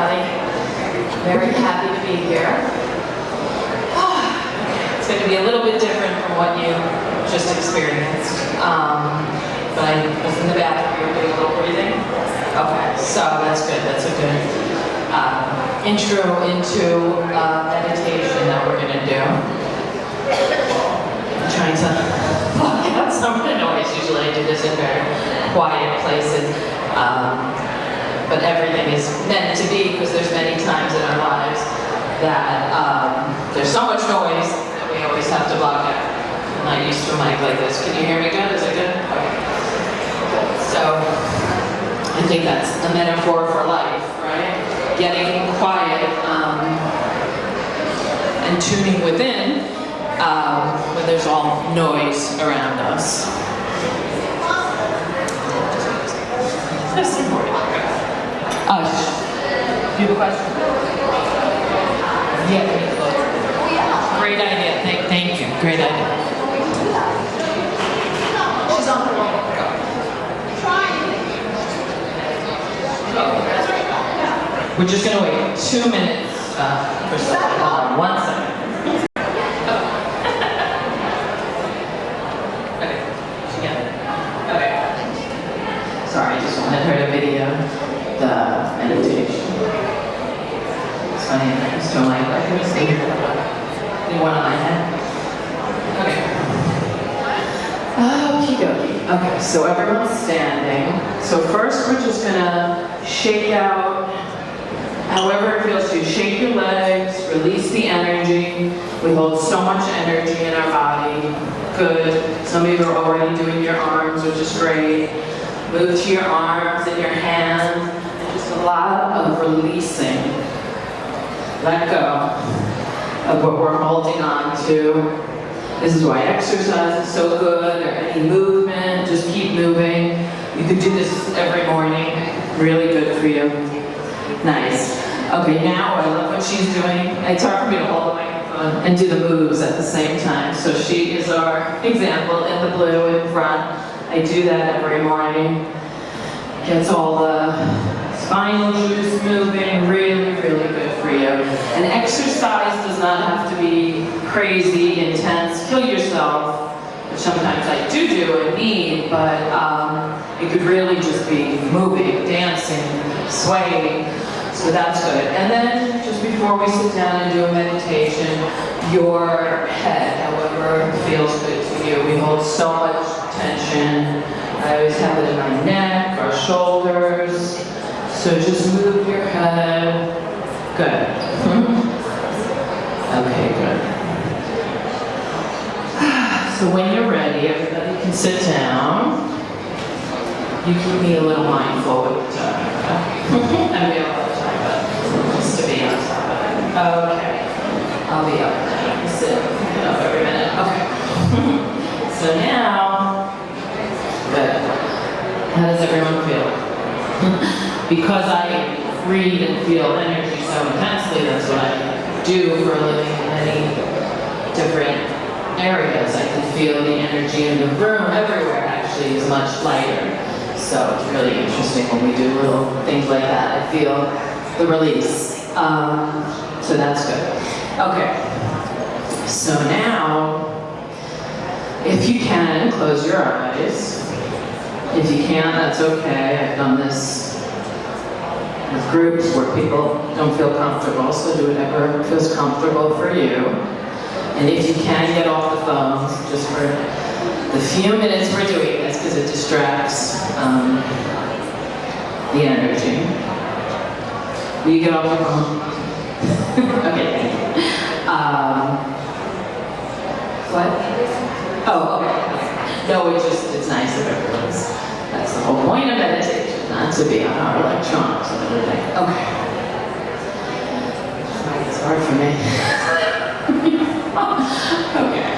everybody. Very happy to be here. It's going to be a little bit different from what you just experienced. But I was in the bathroom, you were doing a little breathing. Okay, so that's good. That's a good intro into meditation that we're going to do. I'm trying to block out some of the noise. Usually I do this in very quiet places. But everything is meant to be, because there's many times in our lives that there's so much noise that we always have to block out. I'm not used to a mic like this. Can you hear me good? Is it good? Okay. So I think that's the metaphor for life, right? Getting quiet and tuning within when there's all noise around us. There's some more. Do you have a question? Yeah. Great idea. Thank you. Great idea. She's on her way. We're just going to wait 2 minutes for something. Hold on 1 second. Okay. Yeah. Okay. Sorry, I just wanted her to video the meditation. It's funny, I just don't like the one on my head. Okay. Okie dokie. Okay, so everyone's standing. So first we're just gonna shake out however it feels to you. Shake your legs, release the energy. We hold so much energy in our body. Good. Some of you are already doing your arms, which is great. Move to your arms and your hands. Just a lot of releasing. Let go of what we're holding on to. This is why exercise is so good, or any movement. Just keep moving. You could do this every morning. Really good for you. Nice. Okay, now I love what she's doing. It's hard for me to hold the microphone and do the moves at the same time. So she is our example in the blue in front. I do that every morning. Gets all the spinal juice moving, really, really good for you. And exercise does not have to be crazy, intense, kill yourself, which sometimes I do and need, but it could really just be moving, dancing, swaying, so that's good. And then, just before we sit down and do a meditation, your head, however feels good to you. We hold so much tension. I always have it in my neck, our shoulders. So just move your head. Good. Okay, good. So when you're ready, everybody can sit down. You keep me a little mindful with I be all the time, but just to be on top of it. Okay. I'll be up now. Sit up every minute. Okay. So now, good. How does everyone feel? Because I read and feel energy so intensely, that's what I do for a living in many different areas. I can feel the energy in the room everywhere actually is much lighter. So it's really interesting when we do little things like that. I feel the release. So that's good. Okay. So now, if you can, close your eyes. If you can't, that's okay. I've done this with groups where people don't feel comfortable, so do whatever feels comfortable for you. And if you can, get off the phones just for the few minutes we're doing this, because it distracts the energy. Will you get off your phone? Okay, thank you. What? Oh, okay. No, it's nice if everyone's, that's the whole point of meditation, not to be on our electronics all day. Okay. It's hard for me. Okay.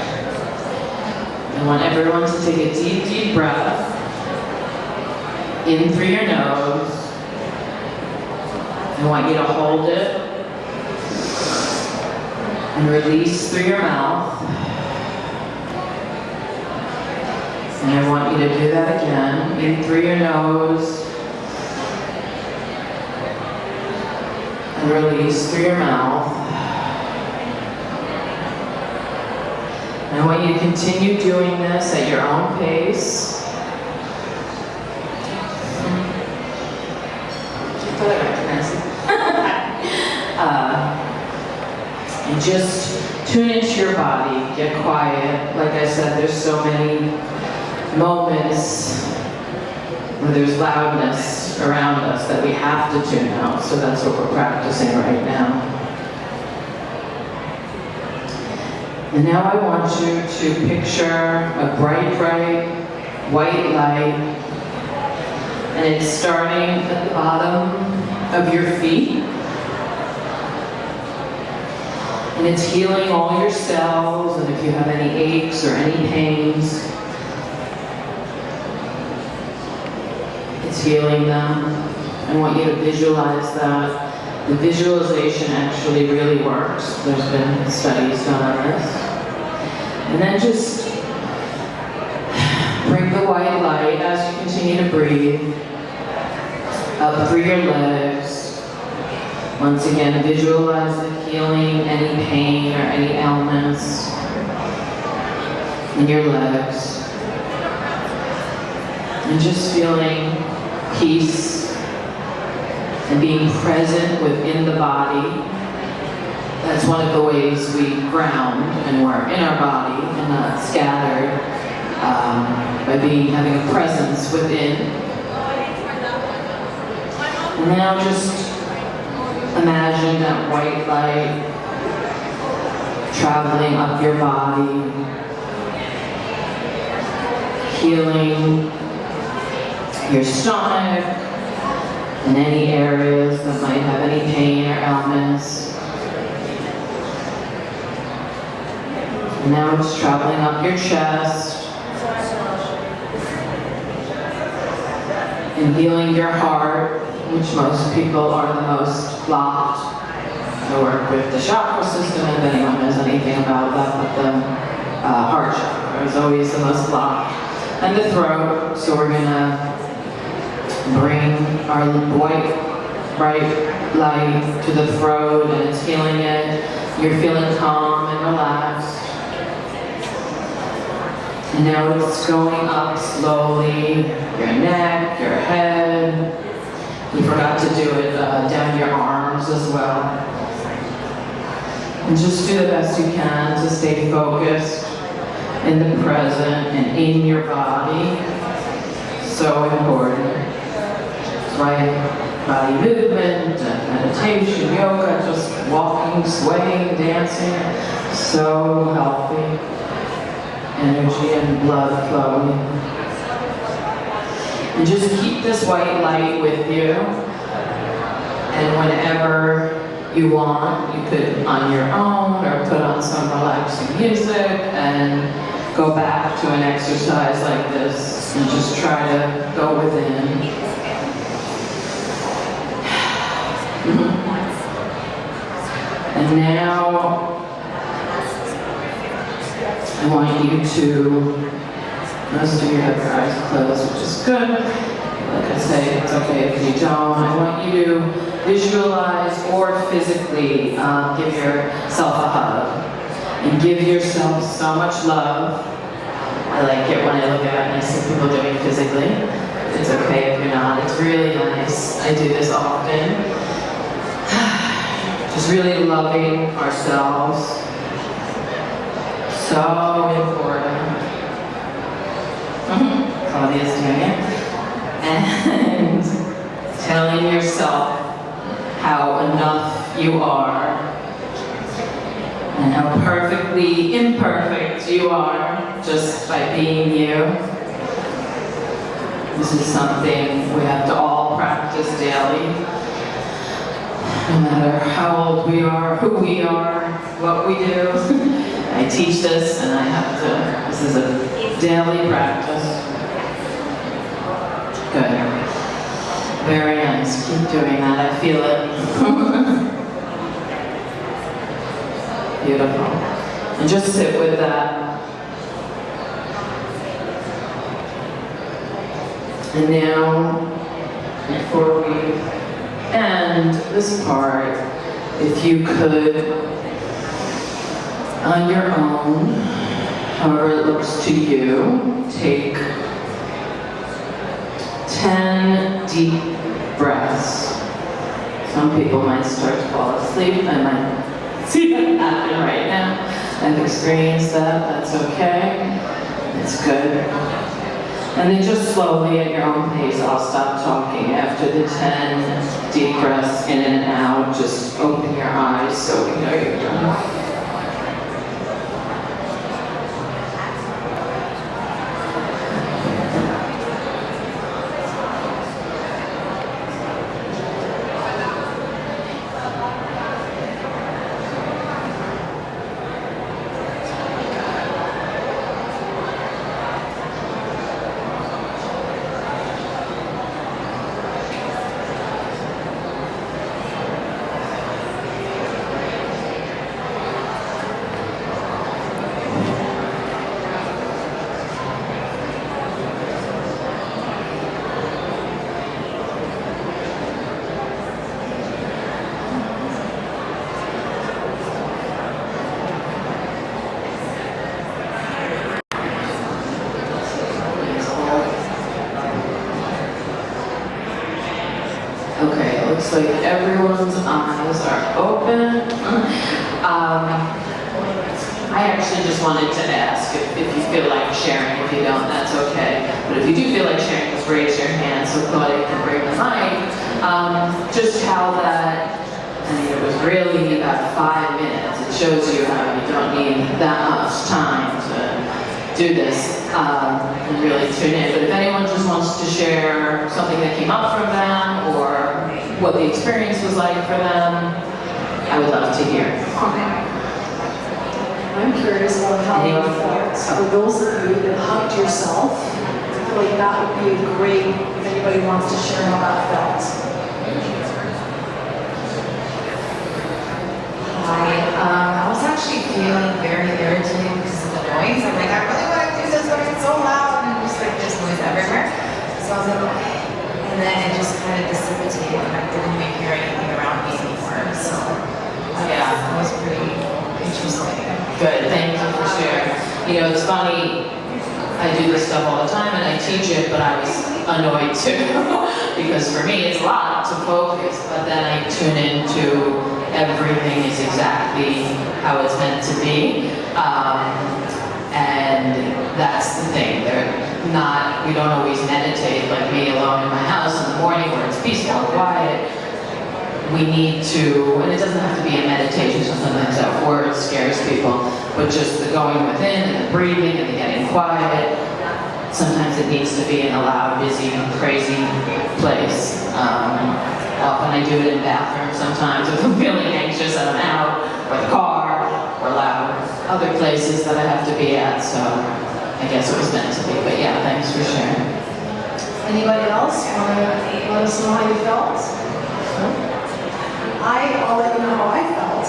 I want everyone to take a deep, deep breath. In through your nose. I want you to hold it. And release through your mouth. And I want you to do that again. In through your nose. and release through your mouth. I want you to continue doing this at your own pace. And just tune into your body, get quiet. Like I said, there's so many moments where there's loudness around us that we have to tune out, so that's what we're practicing right now. And now I want you to picture a bright white light, and it's starting at the bottom of your feet. And it's healing all your cells, and if you have any aches or any pains, it's healing them. I want you to visualize that. The visualization actually really works. There's been studies done on this. And then just bring the white light as you continue to breathe up through your legs. Once again, visualize it healing any pain or any ailments in your legs. And just feeling peace and being present within the body. That's one of the ways we ground, and we're in our body and not scattered, by having a presence within. And now just imagine that white light traveling up your body, healing your stomach and any areas that might have any pain or ailments. And now it's traveling up your chest and healing your heart, which most people are the most blocked. I work with the chakra system, if anyone knows anything about that, but the heart chakra is always the most blocked. And the throat, so we're gonna bring our white, bright light to the throat, and it's healing it. You're feeling calm and relaxed. And now it's going up slowly, your neck, your head. You forgot to do it down your arms as well. And just do the best you can to stay focused in the present and in your body. So important. Right body movement, meditation, yoga, just walking, swaying, dancing. So healthy. Energy and blood flowing. And just keep this white light with you. And whenever you want, you could on your own or put on some relaxing music and go back to an exercise like this and just try to go within. And now I want you to, most of you have your eyes closed, which is good. Like I say, it's okay if you don't. I want you to visualize or physically give yourself a hug. And give yourself so much love. I like it when I look at it and I see people doing it physically. It's okay if you're not. It's really nice. I do this often. Just really loving ourselves. So important. Claudia's doing it. And telling yourself how enough you are and how perfectly imperfect you are just by being you. This is something we have to all practice daily. No matter how old we are, who we are, what we do. I teach this and I have to, this is a daily practice. Good. Very nice. Keep doing that. I feel it. Beautiful. And just sit with that. And now, before we And this part, if you could, on your own, however it looks to you, take 10 deep breaths. Some people might start to fall asleep. I might see that happen right now. I've experienced that. That's okay. It's good. And then just slowly at your own pace, I'll stop talking. After the 10 deep breaths in and out, just open your eyes so we know you're done. Okay, it looks like everyone's eyes are open. I actually just wanted to ask if you feel like sharing. If you don't, that's okay. But if you do feel like sharing, just raise your hand so Claudia can bring the mic. Just how that, I mean, it was really about 5 minutes. It shows you how you don't need that much time to do this and really tune in. But if anyone just wants to share something that came up from them or what the experience was like for them, I would love to hear. I'm curious about how you felt. For those of you that hugged yourself, I feel like that would be great if anybody wants to share how that felt. I was actually feeling very irritated because of the noise. I'm like, I really want to do this, but it's so loud and just like there's noise everywhere. So I was like, okay. And then it just kind of dissipated and I didn't even hear anything around me anymore. So yeah, it was pretty interesting. Good, thank you for sharing. You know, it's funny, I do this stuff all the time and I teach it, but I was annoyed too. Because for me, it's a lot to focus, but then I tune into everything is exactly how it's meant to be. And that's the thing. We don't always meditate like me alone in my house in the morning where it's peaceful and quiet. We need to, and it doesn't have to be a meditation, so sometimes that word scares people, but just the going within and the breathing and the getting quiet. Sometimes it needs to be in a loud, busy, crazy place. Often I do it in bathrooms sometimes if I'm feeling anxious and I'm out, or the car, or loud. Other places that I have to be at, so I guess it was meant to be. But yeah, thanks for sharing. Anybody else want to let us know how you felt? I'll let you know how I felt.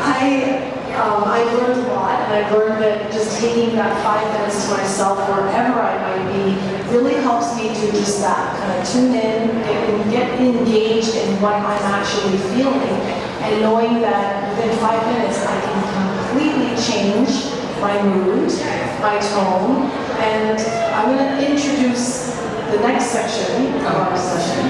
I learned a lot, and I learned that just taking that 5 minutes to myself, wherever I might be, really helps me do just that. Kind of tune in and get engaged in what I'm actually feeling, and knowing that within 5 minutes I can completely change my mood, my tone, and I'm going to introduce the next section of our session.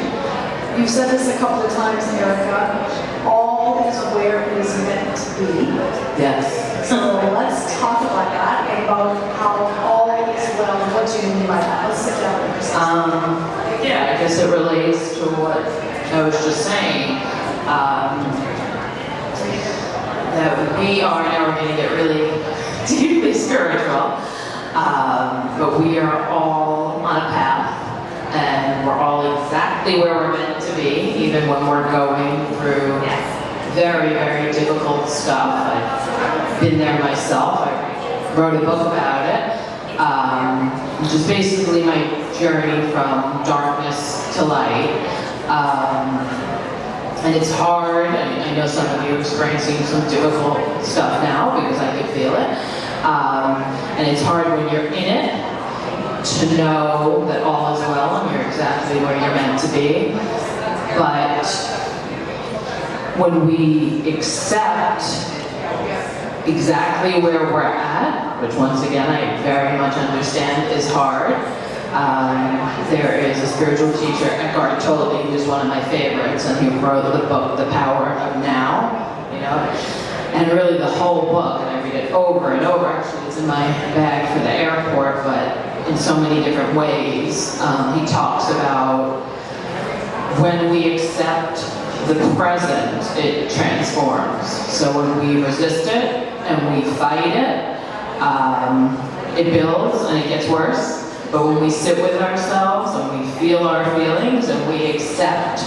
You've said this a couple of times, Erica. All is where it is meant to be. Yes. So let's talk about that and about how all is well. What do you mean by that? Let's sit down and discuss. Yeah, I guess it relates to what I was just saying. That we are, now we're going to get really deeply spiritual, but we are all on a path. And we're all exactly where we're meant to be, even when we're going through very, very difficult stuff. I've been there myself. I wrote a book about it, which is basically my journey from darkness to light. And it's hard. I know some of you are experiencing some difficult stuff now because I could feel it. And it's hard when you're in it to know that all is well and you're exactly where you're meant to be. But when we accept exactly where we're at, which once again I very much understand is hard. There is a spiritual teacher, Eckhart Tolle, who's one of my favorites, and he wrote the book, The Power of Now, you know, and really the whole book, and I read it over and over. Actually, it's in my bag for the airport, but in so many different ways. He talks about when we accept the present, it transforms. So when we resist it and we fight it, it builds and it gets worse. But when we sit with ourselves and we feel our feelings and we accept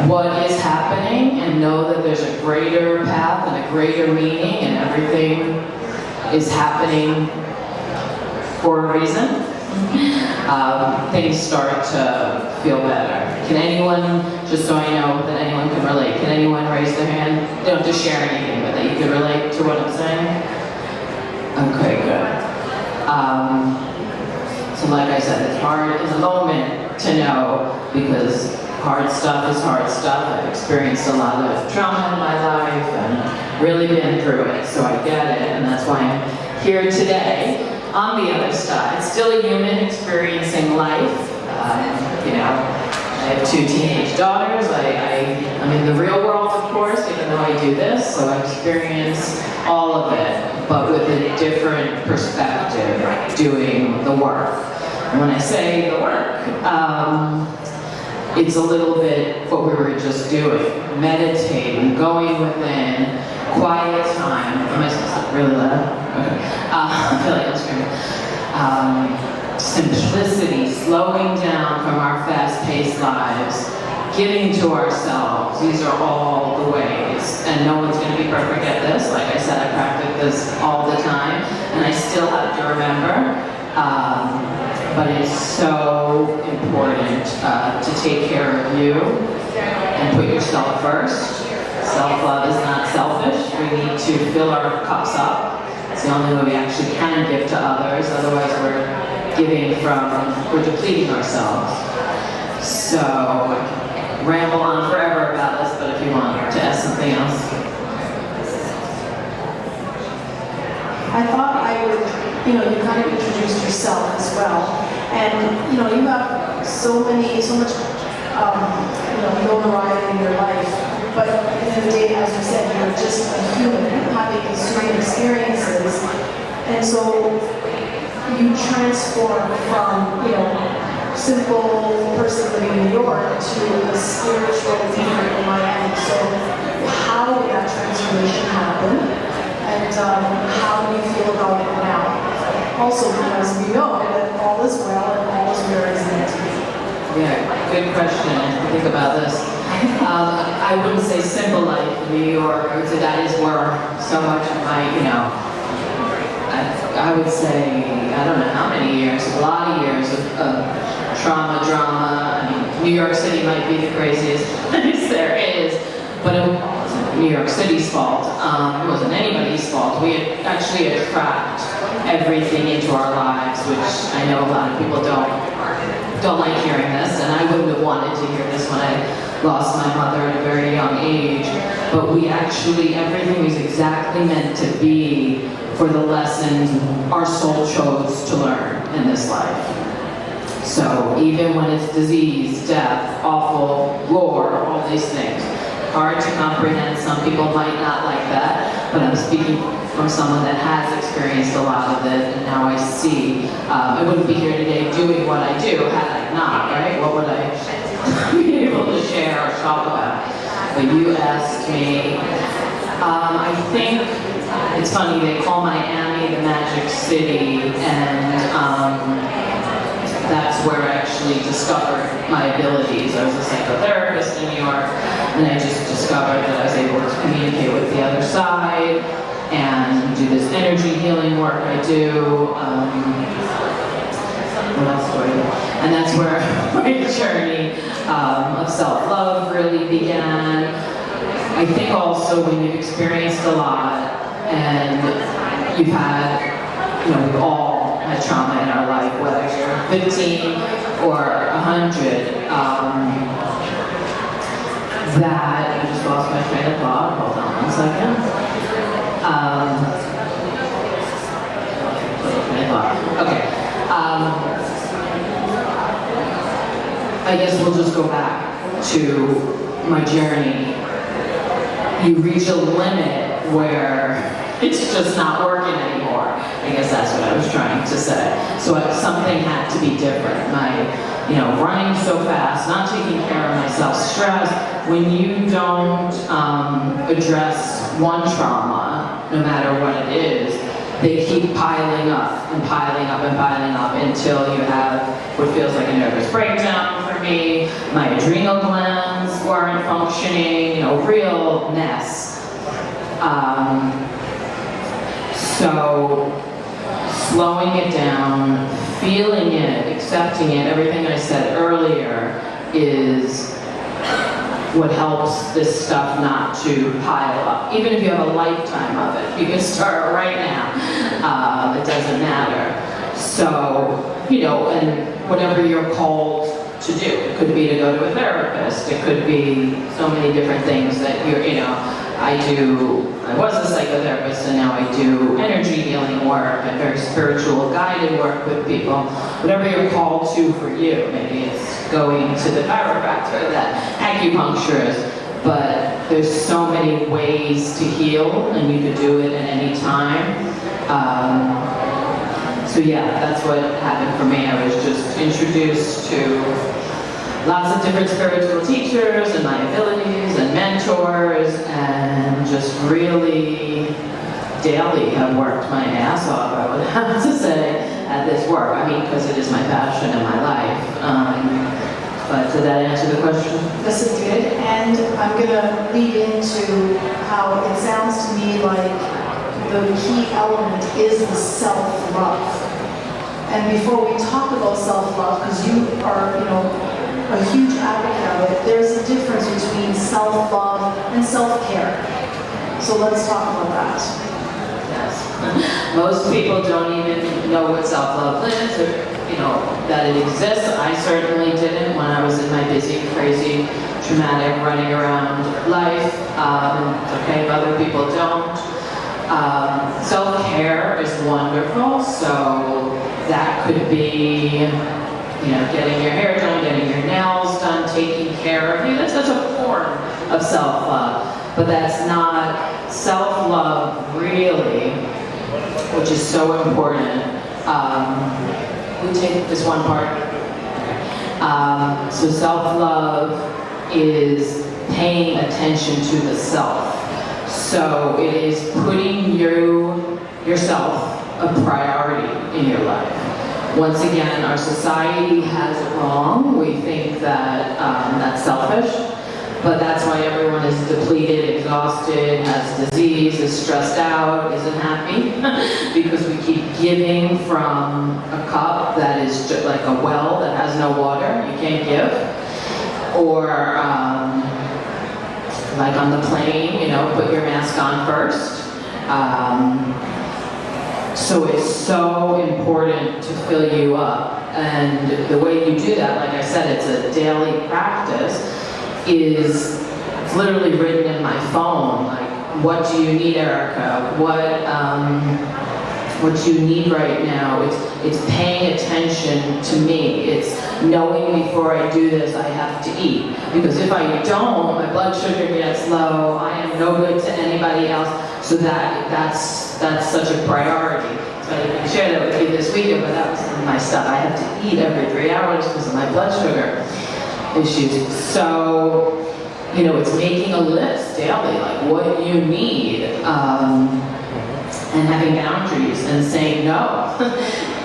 what is happening and know that there's a greater path and a greater meaning and everything is happening for a reason, things start to feel better. Can anyone, just so I know that anyone can relate, can anyone raise their hand? They don't have to share anything, but that you can relate to what I'm saying? Okay, good. So like I said, it's hard in the moment to know because hard stuff is hard stuff. I've experienced a lot of trauma in my life and really been through it, so I get it, and that's why I'm here today. On the other side, still a human experiencing life. You know, I have 2 teenage daughters. I'm in the real world, of course, even though I do this, so I experience all of it, but with a different perspective, doing the work. And when I say the work, it's a little bit what we were just doing, meditating, going within, quiet time. Am I supposed to really loud? Okay. I feel like I'm screaming. Simplicity, slowing down from our fast-paced lives, giving to ourselves. These are all the ways. And no one's going to be perfect at this. Like I said, I practice this all the time, and I still have to remember. But it's so important to take care of you and put yourself first. Self-love is not selfish. We need to fill our cups up. It's the only way we actually can give to others. Otherwise, we're depleting ourselves. So, ramble on forever about this, but if you want to add something else. I thought I would, you kind of introduced yourself as well. And, you have so much, notoriety in your life. But at the end of the day, as you said, you're just a human having certain experiences. And so you transform from, simple person living in New York to a spiritual leader in Miami. So how did that transformation happen? And how do you feel about it now? Also, because we know that all is well and all is where it is meant to be. Yeah, good question. I think about this. I wouldn't say simple life in New York. I would say that is where so much of my, I would say, I don't know how many years, a lot of years of trauma, drama. I mean, New York City might be the craziest place there is, but it wasn't New York City's fault. It wasn't anybody's fault. We actually attract everything into our lives, which I know a lot of people don't like hearing this, and I wouldn't have wanted to hear this when I lost my mother at a very young age. But we actually, everything was exactly meant to be for the lessons our soul chose to learn in this life. So even when it's disease, death, awful, war, all these things, hard to comprehend. Some people might not like that, but I'm speaking from someone that has experienced a lot of it, and now I see. I wouldn't be here today doing what I do had I not, right? What would I be able to share or talk about? But you asked me, I think it's funny, they call Miami the Magic City, and that's where I actually discovered my abilities. I was a psychotherapist in New York, and I just discovered that I was able to communicate with the other side and do this energy healing work I do. What else do I do? And that's where my journey of self-love really began. I think also when you've experienced a lot and you've had, we've all had trauma in our life, whether you're 15 or 100, that, I just lost my train of thought, hold on one second. Train of thought. Okay. I guess we'll just go back to my journey. You reach a limit where it's just not working anymore. I guess that's what I was trying to say. So something had to be different. Running so fast, not taking care of myself, stress. When you don't address one trauma, no matter what it is, they keep piling up and piling up and piling up until you have what feels like a nervous breakdown for me. My adrenal glands weren't functioning, real mess. So slowing it down, feeling it, accepting it, everything I said earlier is what helps this stuff not to pile up. Even if you have a lifetime of it, you can start right now. It doesn't matter. So, and whatever you're called to do. It could be to go to a therapist. It could be so many different things that I was a psychotherapist and now I do energy healing work and very spiritual guided work with people. Whatever you're called to for you. Maybe it's going to the chiropractor, that acupuncturist, but there's so many ways to heal and you could do it at any time. So yeah, that's what happened for me. I was just introduced to lots of different spiritual teachers and my abilities and mentors, and just really daily have worked my ass off, I would have to say, at this work. Because it is my passion and my life. But did that answer the question? Yes, it did. And I'm going to lead into how it sounds to me like the key element is the self-love. And before we talk about self-love, because you are, a huge advocate of it, there's a difference between self-love and self-care. So let's talk about that. Yes. Most people don't even know what self-love is, or, that it exists. I certainly didn't when I was in my busy, crazy, traumatic, running around life. It's okay if other people don't. Self-care is wonderful, so that could be, getting your hair done, getting your nails done, taking care of you. That's a form of self-love, but that's not self-love really, which is so important. We take this one part. So self-love is paying attention to the self. So it is putting yourself a priority in your life. Once again, our society has it wrong. We think that that's selfish, but that's why everyone is depleted, exhausted, has disease, is stressed out, isn't happy, because we keep giving from a cup that is just like a well that has no water. You can't give. Or like on the plane, put your mask on first. So it's so important to fill you up. And the way you do that, like I said, it's a daily practice, is it's literally written in my phone. Like, what do you need, Erica? What do you need right now? It's paying attention to me. It's knowing before I do this, I have to eat. Because if I don't, my blood sugar gets low, I am no good to anybody else. So that's such a priority. So I can share that with you this weekend, but that was my stuff. I have to eat every 3 hours because of my blood sugar issues. So, it's making a list daily, like what you need, and having boundaries and saying no.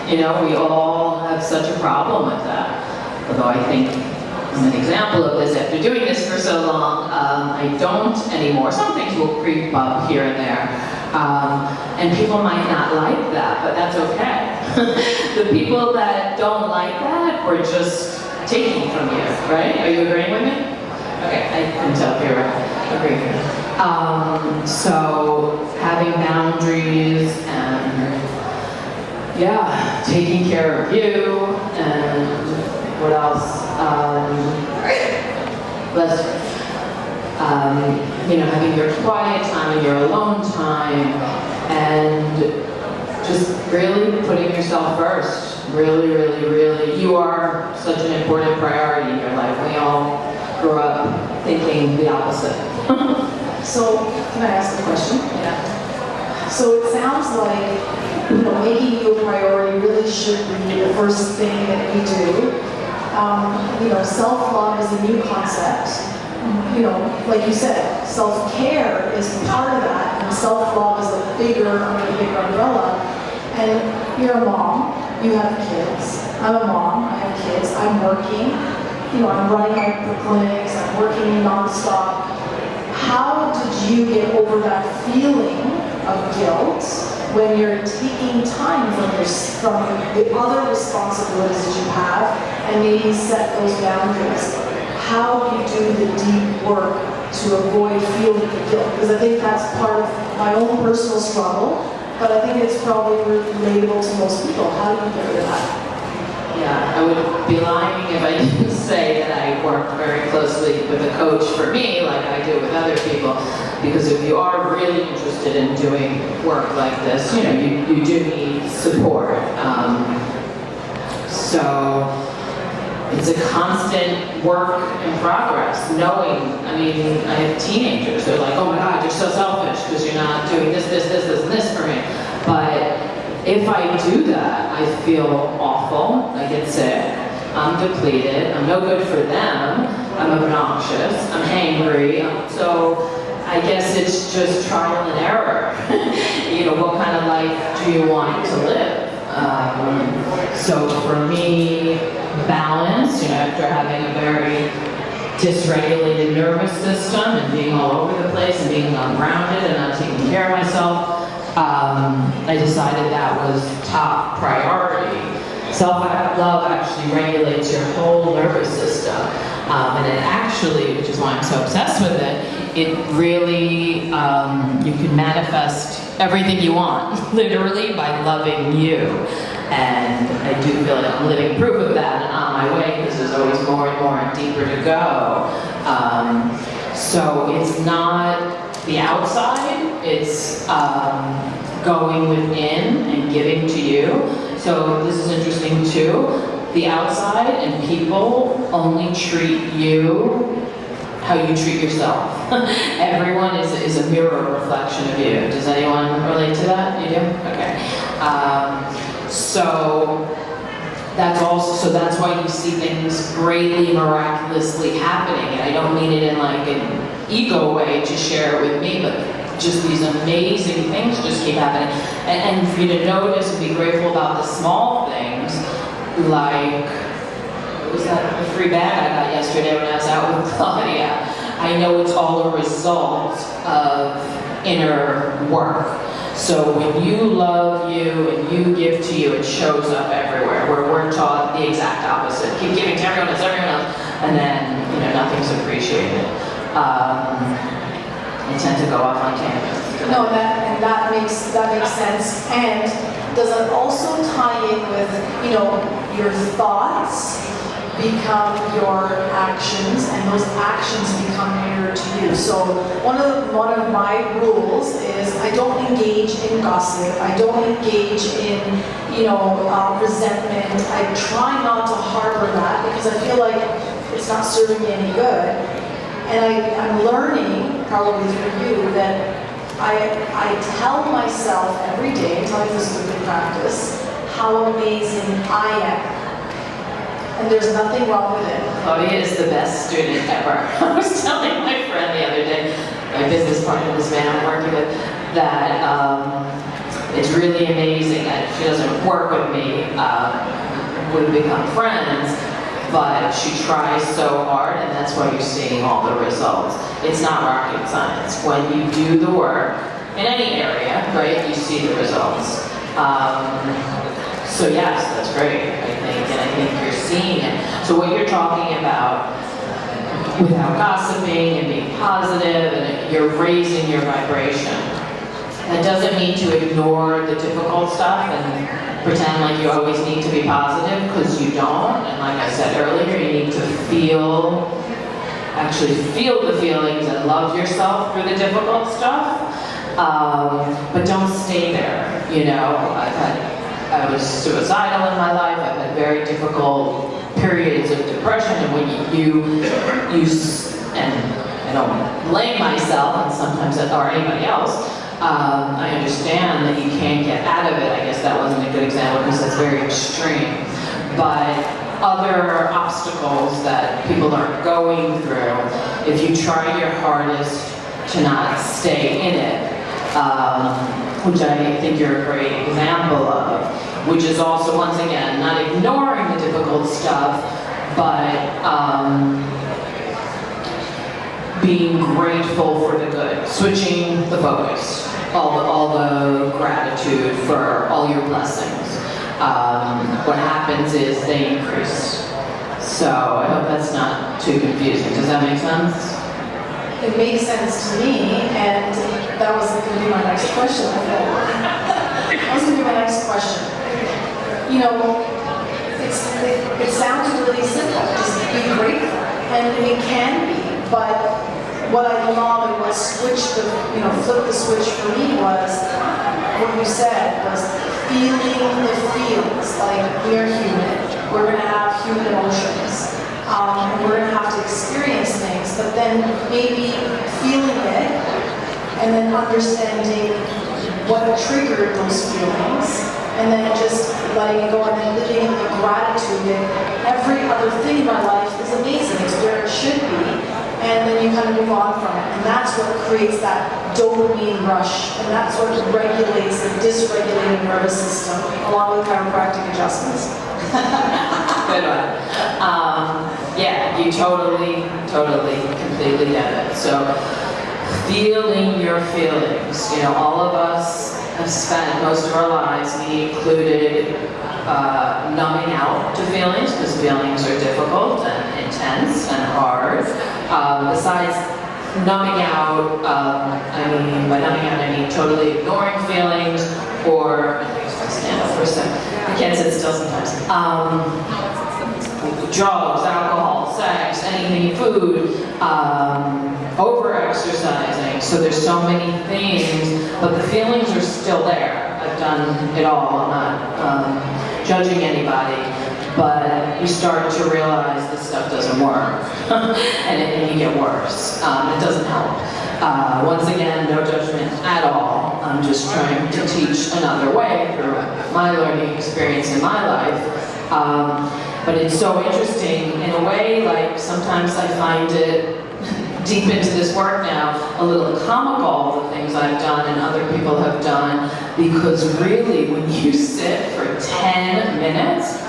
We all have such a problem with that. Although I think I'm an example of this. After doing this for so long, I don't anymore. Some things will creep up here and there. And people might not like that, but that's okay. The people that don't like that were just taking from you, right? Are you agreeing with me? Okay, I can tell if you're agreeing. So having boundaries and taking care of you, and what else? having your quiet time and your alone time, and just really putting yourself first. Really, really, really. You are such an important priority in your life. We all grew up thinking the opposite. So, can I ask a question? Yeah. So it sounds like, making you a priority really should be the first thing that we do. Self-love is a new concept. Like you said, self-care is part of that, and self-love is a bigger umbrella. And you're a mom, you have kids. I'm a mom, I have kids, I'm working, I'm running my clinics, I'm working nonstop. How did you get over that feeling of guilt when you're taking time from the other responsibilities that you have and maybe set those boundaries? How do you do the deep work to avoid feeling the guilt? Because I think that's part of my own personal struggle, but I think it's probably relatable to most people. How do you get rid of that? Yeah, I would be lying if I didn't say that I work very closely with a coach for me, like I do with other people, because if you are really interested in doing work like this, you do need support. So it's a constant work in progress, knowing, I have teenagers, they're like, oh my God, you're so selfish because you're not doing this, and this for me. But if I do that, I feel awful, I get sick, I'm depleted, I'm no good for them, I'm obnoxious, I'm hangry, so I guess it's just trial and error. What kind of life do you want to live? So for me, balance, after having a very dysregulated nervous system and being all over the place and being ungrounded and not taking care of myself, I decided that was top priority. Self-love actually regulates your whole nervous system. And it actually, which is why I'm so obsessed with it really, you can manifest everything you want, literally, by loving you. And I do feel like I'm living proof of that and on my way, because there's always more and more and deeper to go. So it's not the outside, it's going within and giving to you. So this is interesting too. The outside and people only treat you how you treat yourself. Everyone is a mirror reflection of you. Does anyone relate to that? You do? Okay. So that's why you see things greatly, miraculously happening. And I don't mean it in like an ego way to share it with me, but just these amazing things just keep happening. And for you to notice and be grateful about the small things, like, what was that, the free bag I got yesterday when I was out with Claudia. I know it's all a result of inner work. So when you love you and you give to you, it shows up everywhere, where we're taught the exact opposite. Keep giving to everyone else, and then, nothing's appreciated. I tend to go off on tangents. No, that makes sense. And does it also tie in with, your thoughts become your actions, and those actions become mirrored to you. So one of my rules is I don't engage in gossip. I don't engage in resentment. I try not to harbor that because I feel like it's not serving me any good. And I'm learning, probably through you, that I tell myself every day, I tell you this is a good practice, how amazing I am. And there's nothing wrong with it. Claudia is the best student ever. I was telling my friend the other day, my business partner, this man I'm working with, that it's really amazing that she doesn't work with me, we've become friends, but she tries so hard, and that's why you're seeing all the results. It's not rocket science. When you do the work, in any area, right, you see the results. So yes, that's great, I think, and I think you're seeing it. So what you're talking about, without gossiping and being positive, and you're raising your vibration. That doesn't mean to ignore the difficult stuff and pretend like you always need to be positive, because you don't. And like I said earlier, you need to feel actually feel the feelings and love yourself through the difficult stuff. But don't stay there, you know. I was suicidal in my life. I've had very difficult periods of depression, and when and I don't blame myself, and sometimes or anybody else. I understand that you can't get out of it. I guess that wasn't a good example because that's very extreme. But other obstacles that people are going through, if you try your hardest to not stay in it, which I think you're a great example of, which is also, once again, not ignoring the difficult stuff, but being grateful for the good, switching the focus, all the gratitude for all your blessings. What happens is they increase. So I hope that's not too confusing. Does that make sense? It makes sense to me, and that was going to be my next question. That was going to be my next question. You know, it sounds really simple, just be grateful, and it can be, but what I love and what flip the switch for me was, what you said was feeling the feels, like we are human, we're going to have human emotions. And we're going to have to experience things, but then maybe feeling it and then understanding what triggered those feelings and then just letting it go and then living in the gratitude that every other thing in my life is amazing. It's where it should be. And then you kind of move on from it. And that's what creates that dopamine rush. And that's what regulates the dysregulated nervous system along with chiropractic adjustments. Good one. Yeah, you totally, completely get it. So, feeling your feelings. You know, all of us have spent most of our lives, me included, numbing out to feelings, because feelings are difficult and intense and hard. Besides numbing out, by numbing out I mean totally ignoring feelings, or, stand up for a second, I can't sit still sometimes. Drugs, alcohol, sex, anything, food, over-exercising. So there's so many things, but the feelings are still there. I've done it all. I'm not judging anybody, but you start to realize this stuff doesn't work, and you get worse. It doesn't help. Once again, no judgment at all. I'm just trying to teach another way through my learning experience in my life. But it's so interesting in a way, like sometimes I find it deep into this work now, a little comical, the things I've done and other people have done, because really when you sit for 10 minutes,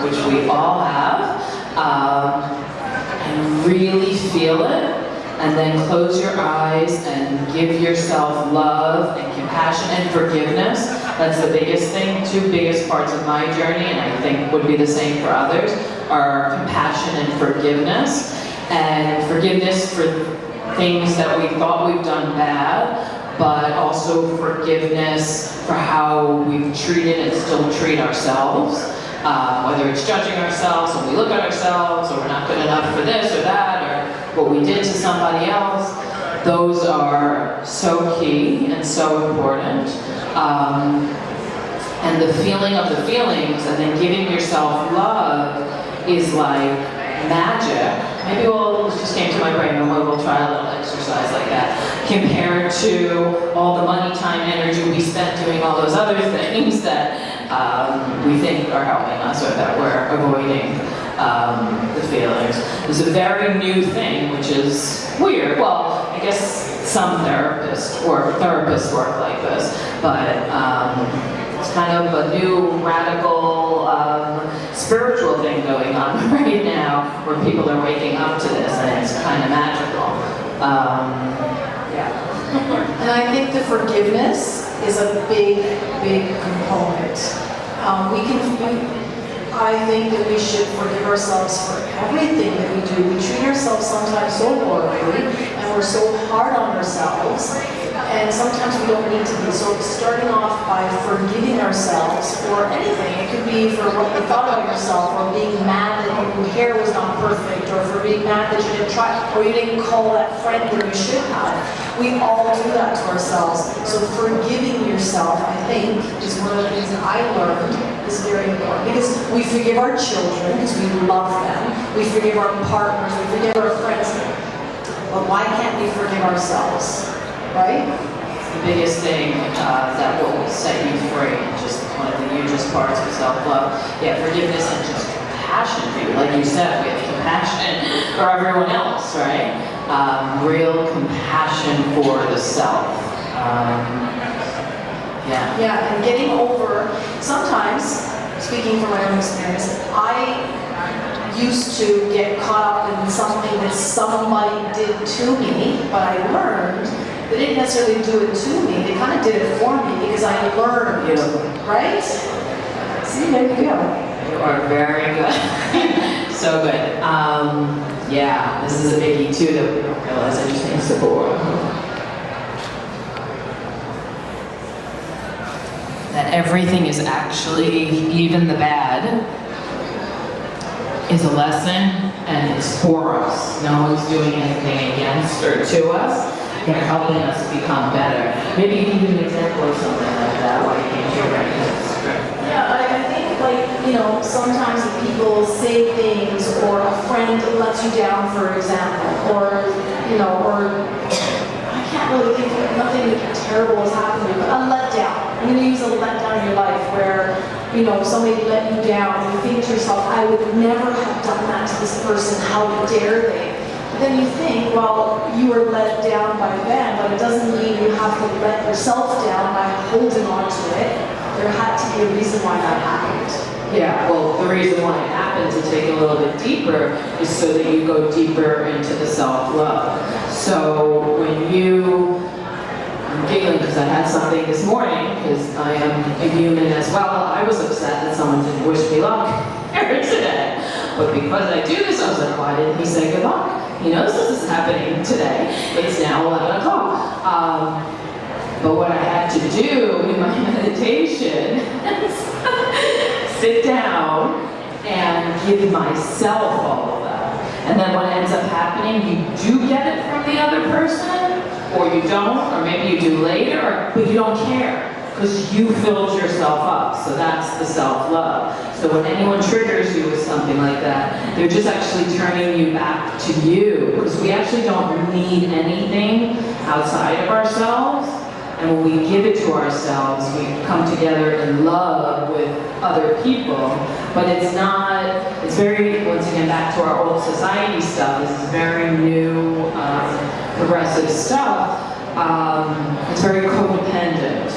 which we all have, and really feel it, and then close your eyes and give yourself love and compassion and forgiveness. That's the biggest thing. Two biggest parts of my journey, and I think would be the same for others, are compassion and forgiveness. And forgiveness for things that we thought we've done bad, but also forgiveness for how we've treated and still treat ourselves. Whether it's judging ourselves when we look at ourselves, or we're not good enough for this or that, or what we did to somebody else, those are so key and so important. And the feeling of the feelings, and then giving yourself love is like magic. Maybe it just came to my brain, and we'll try a little exercise like that, compared to all the money, time, energy we spent doing all those other things that we think are helping us, or that we're avoiding the feelings. There's a very new thing, which is weird. Well, I guess some therapists work like this, but it's kind of a new radical spiritual thing going on right now, where people are waking up to this, and it's kind of magical. Yeah. And I think the forgiveness is a big component. I think that we should forgive ourselves for everything that we do. We treat ourselves sometimes so horribly, and we're so hard on ourselves, and sometimes we don't need to be. So starting off by forgiving ourselves for anything. It could be for what you thought about yourself, or being mad that your hair was not perfect, or for being mad that you didn't try, or you didn't call that friend that you should have. We all do that to ourselves. So forgiving yourself, I think, is one of the things that I learned is very important. Because we forgive our children because we love them. We forgive our partners. We forgive our friends. But why can't we forgive ourselves? Right? The biggest thing that will set you free, just one of the hugest parts of self-love, yeah, forgiveness and just compassion, dude. Like you said, we have compassion for everyone else, right? Real compassion for the self. Yeah. Yeah, and getting over, sometimes, speaking from my own experience, I used to get caught up in something that somebody did to me, but I learned they didn't necessarily do it to me, they kind of did it for me because I learned, right? See, there you go. You are very good. So good. Yeah, this is a biggie too that we don't realize it just makes the world. That everything is actually, even the bad, is a lesson and it's for us. No one's doing anything against or to us. They're helping us become better. Maybe you can give an example of something like that, why you came to writing this script. Yeah, I think sometimes people say things, or a friend lets you down, for example, or I can't really think of nothing terrible has happened to me, but a letdown. I'm going to use a letdown in your life where, somebody let you down and you think to yourself, I would never have done that to this person, how dare they? Then you think, well, you were let down by them, but it doesn't mean you have to let yourself down by holding on to it. There had to be a reason why that happened. Yeah, well, the reason why it happened, to take a little bit deeper, is so that you go deeper into the self-love. So when I'm giggling because I had something this morning, because I am a human as well. I was upset that someone didn't wish me luck here today. But because I do this, I was like, why didn't he say good luck? He knows this is happening today. It's now 11 o'clock. But what I had to do in my meditation is sit down and give myself all of that. And then what ends up happening, you do get it from the other person, or you don't, or maybe you do later, but you don't care. Because you filled yourself up, so that's the self-love. So when anyone triggers you with something like that, they're just actually turning you back to you. Because we actually don't need anything outside of ourselves. And when we give it to ourselves, we come together in love with other people. But it's very, once again, back to our old society stuff, this is very new, progressive stuff. It's very codependent.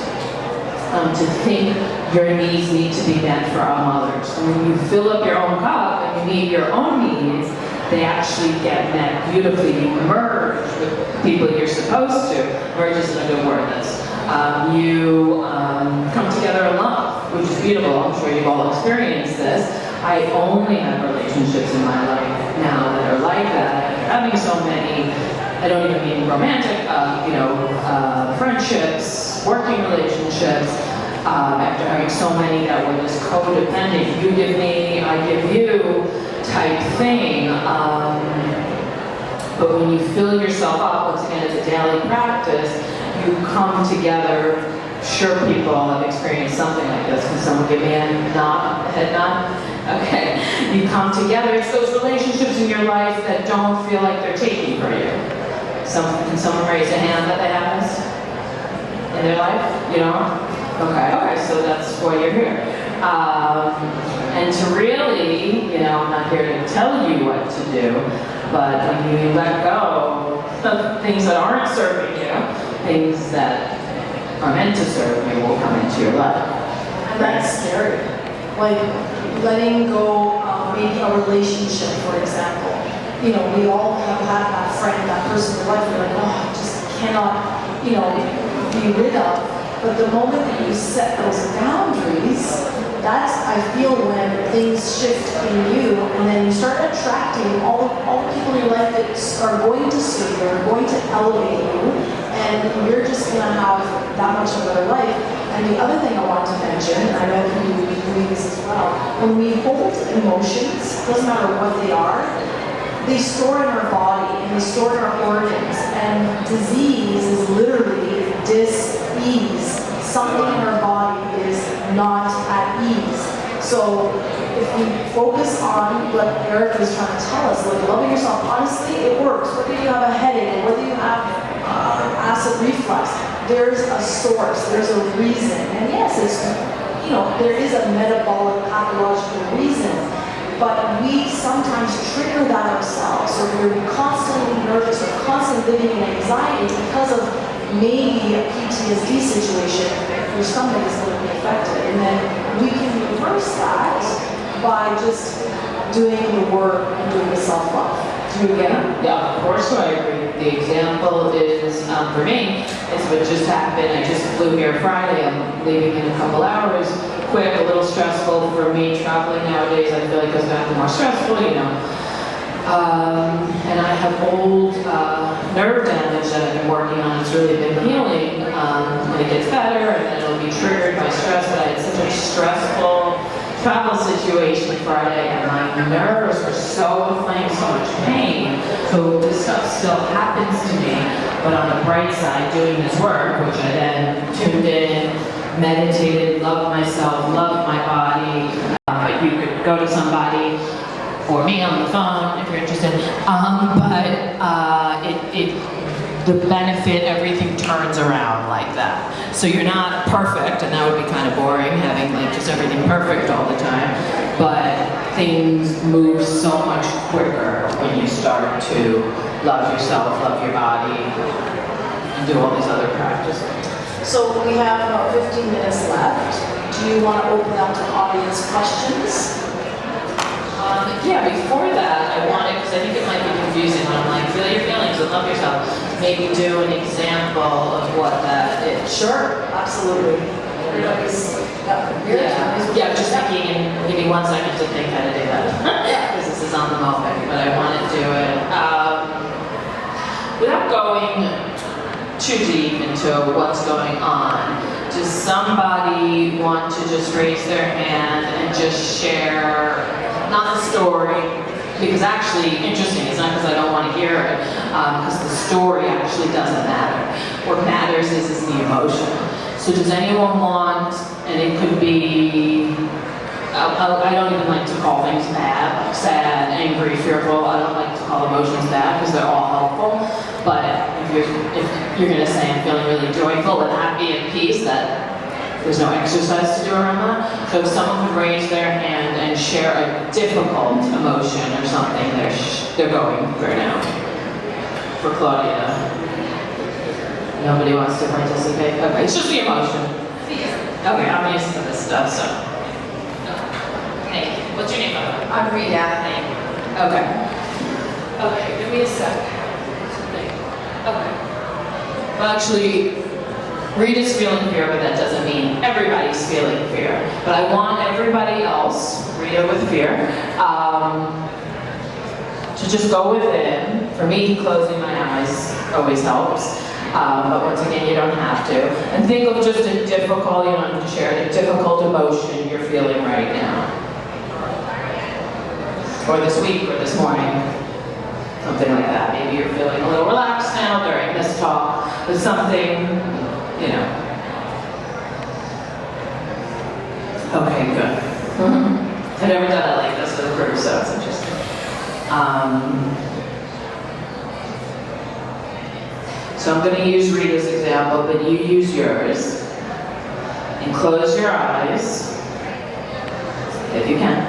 To think your needs need to be met for others. And when you fill up your own cup and you meet your own needs, they actually get met beautifully. You merge with people you're supposed to. Merge isn't a good word, you come together in love, which is beautiful. I'm sure you've all experienced this. I only have relationships in my life now that are like that. After having so many, I don't even mean romantic, friendships, working relationships, after having so many that were this codependent, you give me, I give you type thing. But when you fill yourself up, once again, it's a daily practice, you come together. Sure, people have experienced something like this. Can someone give me a nod, a head nod? Okay. You come together. It's those relationships in your life that don't feel like they're taking for you. Can someone raise a hand that they have this in their life? You know? Okay, so that's why you're here. And to really, I'm not here to tell you what to do, but when you let go of things that aren't serving you, things that are meant to serve you will come into your life. And that's scary. Like letting go of maybe a relationship, for example. We all have had that friend, that person in life, we're like, oh, I just cannot, be rid of. But the moment that you set those boundaries, that's, I feel, when things shift in you, and then you start attracting all the people in your life that are going to serve you, are going to elevate you, and you're just going to have that much of a better life. And the other thing I want to mention, and I know you will be doing this as well, when we hold emotions, doesn't matter what they are, they store in our body and they store in our organs. And disease is literally dis-ease. Something in our body is not at ease. So if we focus on what Eric was trying to tell us, like loving yourself, honestly, it works. Whether you have a headache, or whether you have acid reflux, there's a source, there's a reason. And yes, it's, there is a metabolic, pathological reason. But we sometimes trigger that ourselves, or we're constantly nervous or constantly living in anxiety because of maybe a PTSD situation where somebody's going to be affected. And then we can reverse that by just doing the work and doing the self-love. Yeah, of course I agree. The example is, for me, it's what just happened. I just flew here Friday. I'm leaving in a couple hours. Quick, a little stressful for me. Traveling nowadays, I feel like it's gotten more stressful, and I have old nerve damage that I've been working on. It's really been healing, and it gets better, and then it'll be triggered by stress. But I had such a stressful travel situation Friday, and my nerves were so inflamed, so much pain. So this stuff still happens to me, but on the bright side, doing this work, which I then tuned in, meditated, loved myself, loved my body. But you could go to somebody or me on the phone if you're interested. The benefit, everything turns around like that. So you're not perfect, and that would be kind of boring, having like just everything perfect all the time. But things move so much quicker when you start to love yourself, love your body, and do all these other practices. So we have about 15 minutes left. Do you want to open up to audience questions? Yeah, before that, I wanted, because I think it might be confusing when I'm like, feel your feelings and love yourself, maybe do an example of what that is. Sure, absolutely. Everybody's, Yeah, just thinking, and give me 1 second to think how to do that. Because this is on the moment, but I want to do it. Without going too deep into what's going on, does somebody want to just raise their hand and just share, not the story, because actually, interesting, it's not because I don't want to hear it, because the story actually doesn't matter. What matters is the emotion. So does anyone want, and it could be, I don't even like to call things bad, like sad, angry, fearful. I don't like to call emotions bad because they're all helpful. But if you're going to say I'm feeling really joyful and happy and peace, that there's no exercise to do around that. So if someone would raise their hand and share a difficult emotion or something they're going through now. For Claudia. Nobody wants to participate? Okay, it's just the emotion. Okay, I'm used to this stuff, so. Hey, what's your name? I'm Rita. Okay. Okay, give me a sec. Okay. Well, actually, Rita's feeling fear, but that doesn't mean everybody's feeling fear. But I want everybody else, Rita with fear, to just go within. For me, closing my eyes always helps. But once again, you don't have to. And think of just a difficult, you don't have to share it, a difficult emotion you're feeling right now. Or this week, or this morning. Something like that. Maybe you're feeling a little relaxed now during this talk, but something, you know. Okay, good. I've never done it like this with a group, so it's interesting. So I'm going to use Rita's example, but you use yours. And close your eyes, if you can.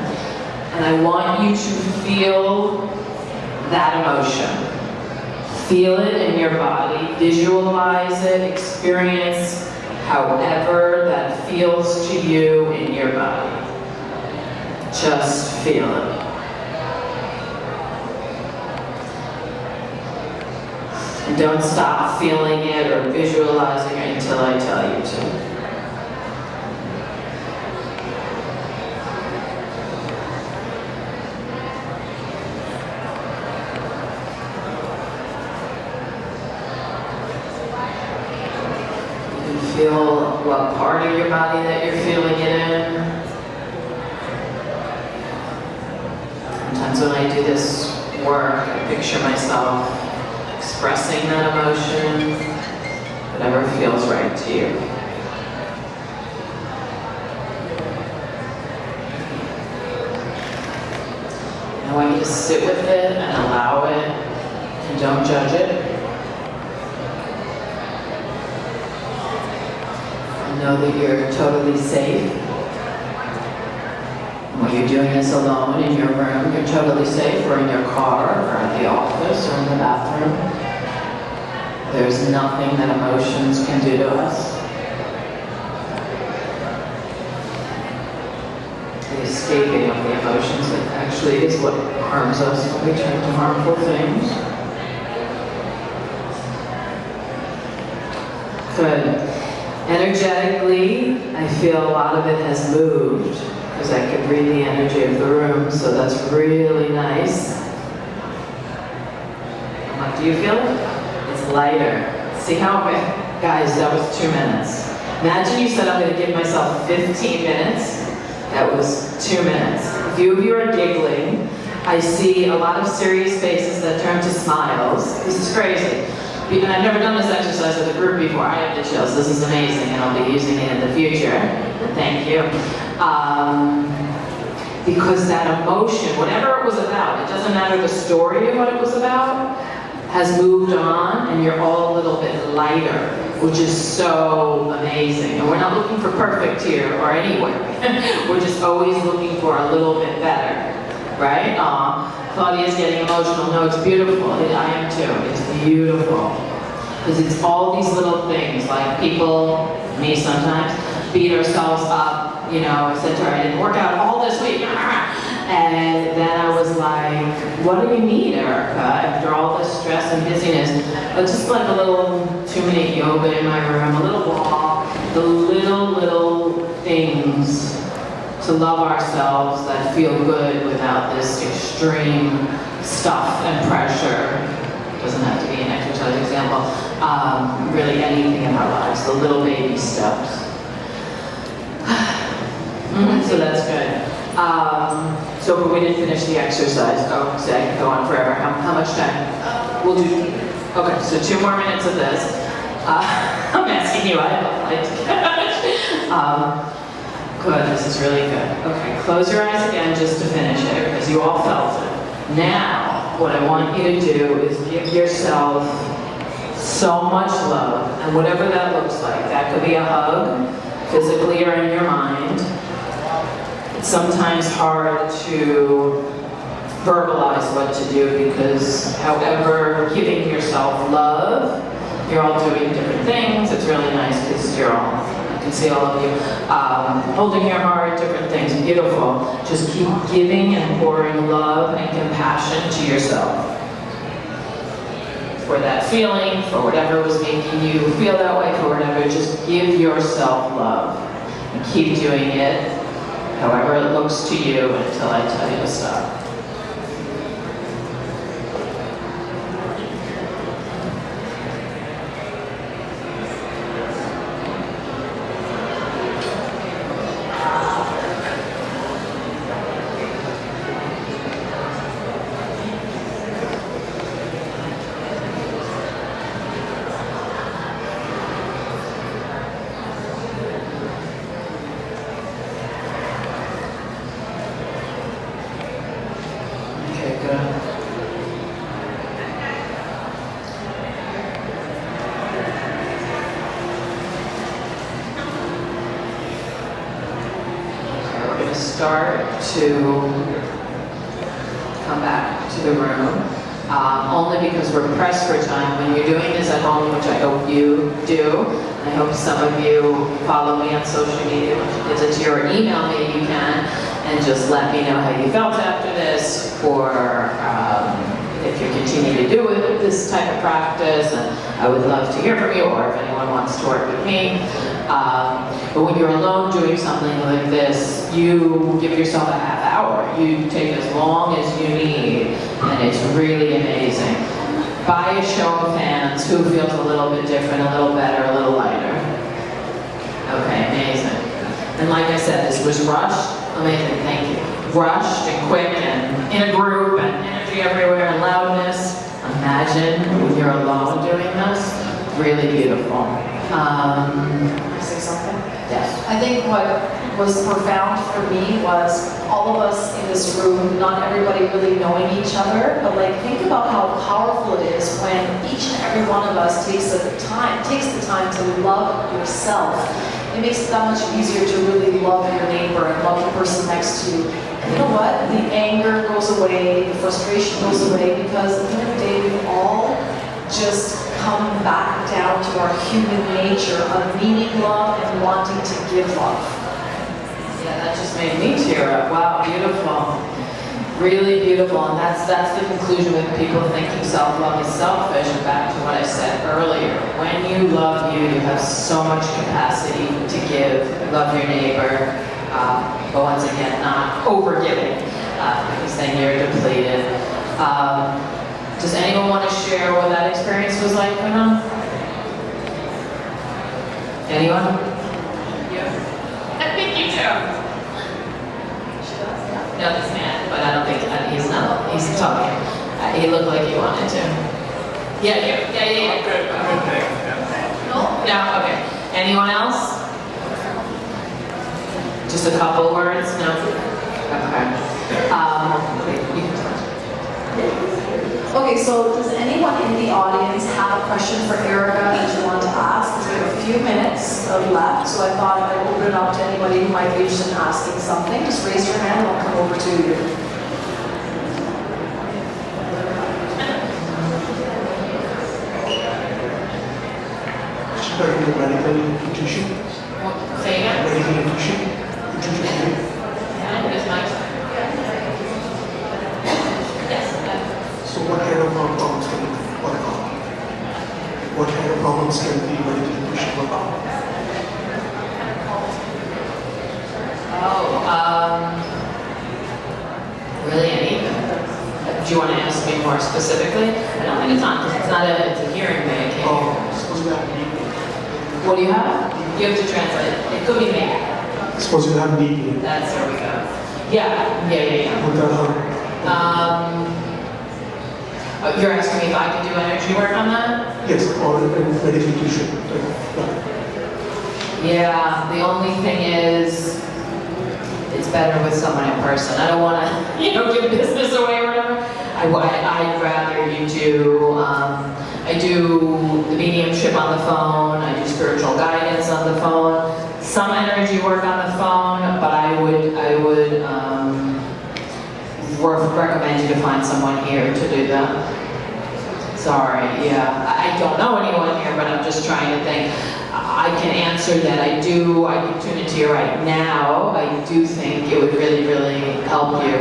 And I want you to feel that emotion. Feel it in your body, visualize it, experience however that feels to you in your body. Just feel it. And don't stop feeling it or visualizing it until I tell you to. feel what part of your body that you're feeling it in. Sometimes when I do this work, I picture myself expressing that emotion, whatever feels right to you. I want you to sit with it and allow it, and don't judge it. And know that you're totally safe. And when you're doing this alone in your room, you're totally safe, or in your car, or at the office, or in the bathroom. There's nothing that emotions can do to us. The escaping of the emotions that actually is what harms us when we turn to harmful things. Good. Energetically, I feel a lot of it has moved because I could read the energy of the room, so that's really nice. Do you feel it? It's lighter. See how, guys, that was 2 minutes. Imagine you said I'm going to give myself 15 minutes. That was 2 minutes. A few of you are giggling. I see a lot of serious faces that turn to smiles. This is crazy. And I've never done this exercise with a group before. I have the chills. This is amazing, and I'll be using it in the future. Thank you. Because that emotion, whatever it was about, it doesn't matter the story of what it was about, has moved on, and you're all a little bit lighter, which is so amazing. And we're not looking for perfect here or anywhere. We're just always looking for a little bit better, right? Claudia's getting emotional. No, it's beautiful. I am too. It's beautiful. Because it's all these little things, like people, me sometimes, beat ourselves up. You know, I said to her, I didn't work out all this week. And then I was like, what do you need, Erica, after all this stress and busyness? Just like a little 2-minute yoga in my room, a little walk, the little things to love ourselves that feel good without this extreme stuff and pressure. Doesn't have to be an exercise example. Really anything in our lives, the little baby steps. So that's good. But we didn't finish the exercise. Oh, so I can go on forever. How much time? We'll do, okay, so 2 more minutes of this. I'm asking you, I have a flight to catch. Good, this is really good. Okay, close your eyes again just to finish it, because you all felt it. Now, what I want you to do is give yourself so much love, and whatever that looks like. That could be a hug, physically or in your mind. It's sometimes hard to verbalize what to do because, however, giving yourself love, you're all doing different things. It's really nice because you're all, I can see all of you, holding your heart, different things, beautiful. Just keep giving and pouring love and compassion to yourself. For that feeling, for whatever was making you feel that way, for whatever, just give yourself love. And keep doing it, however it looks to you, until I tell you to stop. Start to come back to the room, only because we're pressed for time. When you're doing this at home, which I hope you do, I hope some of you follow me on social media, which is it to your email, maybe you can, and just let me know how you felt after this, or if you continue to do this type of practice, and I would love to hear from you, or if anyone wants to work with me. But when you're alone doing something like this, you give yourself a half hour. You take as long as you need, and it's really amazing. By a show of hands, who feels a little bit different, a little better, a little lighter? was rushed. Amazing, thank you. Rushed and quick and in a group and energy everywhere and loudness. Imagine when you're alone doing this. Really beautiful. Can I say something? Yes. I think what was profound for me was all of us in this room, not everybody really knowing each other, but like think about how powerful it is when each and every one of us takes the time to love yourself. It makes it that much easier to really love your neighbor and love the person next to you. And you know what? The anger goes away, the frustration goes away, because at the end of the day, we all just come back down to our human nature of needing love and wanting to give love. Yeah, that just made me tear up. Wow, beautiful. Really beautiful. And that's the conclusion with people thinking self-love is selfish. And back to what I said earlier. When you love you, you have so much capacity to give. Love your neighbor. But once again, not over-giving. Because then you're depleted. Does anyone want to share what that experience was like for them? Anyone? Yeah. I think you do. No, this man, but I don't think he's not. He's talking. He looked like he wanted to. Yeah, yeah. Good. No? No? Okay. Anyone else? Just a couple words? No? Okay. You can start. Okay, so does anyone in the audience have a question for Erica that you want to ask? Because we have a few minutes left, so I thought I'd open it up to anybody who might be interested in asking something. Just raise your hand and I'll come over to you. Medical intuition. Say again? Medical intuition. Yeah, it's nice. So what kind of problems can it work on? What kind of problems can the medical intuition work on? Really anything. Do you want to ask me more specifically? I don't think it's on, because it's a hearing thing. I can't hear. Suppose you have DP. What do you have? You have to translate it. It could be me. Suppose you have DP. That's where we go. Yeah. Would that help? You're asking me if I could do energy work on that? Yes, or medical intuition. Yeah, the only thing is, it's better with someone in person. I don't want to, give business away or whatever. I'd rather you do, I do the mediumship on the phone, I do spiritual guidance on the phone, some energy work on the phone, but I would recommend you to find someone here to do that. Sorry, yeah. I don't know anyone here, but I'm just trying to think. I can answer that I can tune into you right now. I do think it would really, really help you.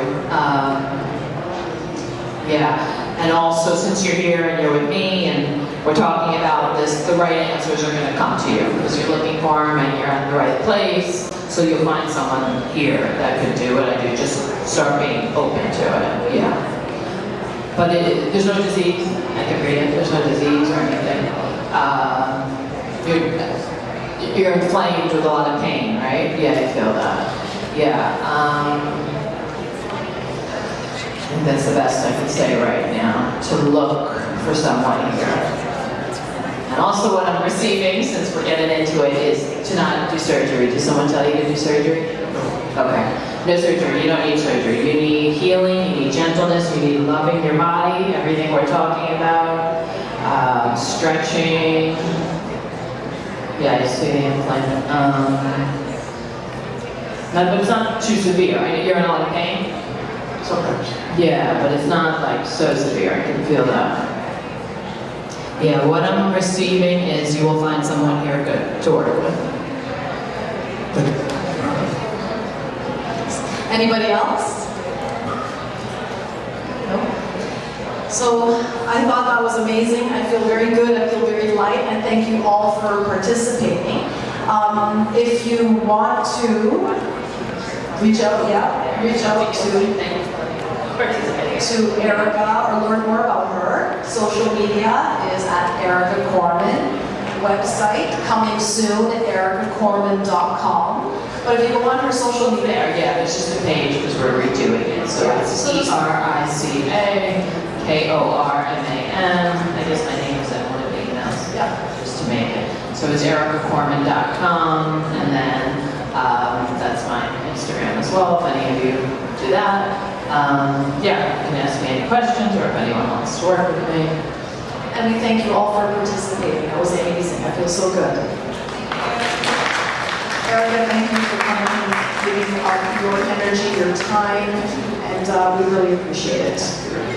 Yeah, and also since you're here and you're with me and we're talking about this, the right answers are going to come to you because you're looking for them and you're in the right place. So you'll find someone here that could do what I do. Just start being open to it. Yeah. But there's no disease. I can read it. There's no disease or anything. You're inflamed with a lot of pain, right? Yeah, I feel that. Yeah. I think that's the best I can say right now, to look for someone here. And also what I'm receiving, since we're getting into it, is to not do surgery. Did someone tell you to do surgery? Okay. No surgery. You don't need surgery. You need healing, you need gentleness, you need loving your body, everything we're talking about, stretching. Yeah, I see the inflammation. But it's not too severe. You're in a lot of pain? Sometimes. Yeah, but it's not like so severe. I can feel that. Yeah, what I'm receiving is you will find someone here good to work with. Anybody else? No? So I thought that was amazing. I feel very good. I feel very light. And thank you all for participating. If you want to reach out to Erica or learn more about her, social media is at Erica Korman. website, coming soon, ericakorman.com. But if you go on her social media, There, yeah, there's just a page because we're redoing it. So Yeah, it's so this- ERICAKORMAN. I guess my name is in one of the emails. yeah, Just to make it. So it's ericakorman.com, and then that's my Instagram as well, if any of you do that. Yeah, you can ask me any questions, or if anyone wants to work with me. and we thank you all for participating. That was amazing. I feel so good. Erica, thank you for coming and giving your energy, your time, and we really appreciate it.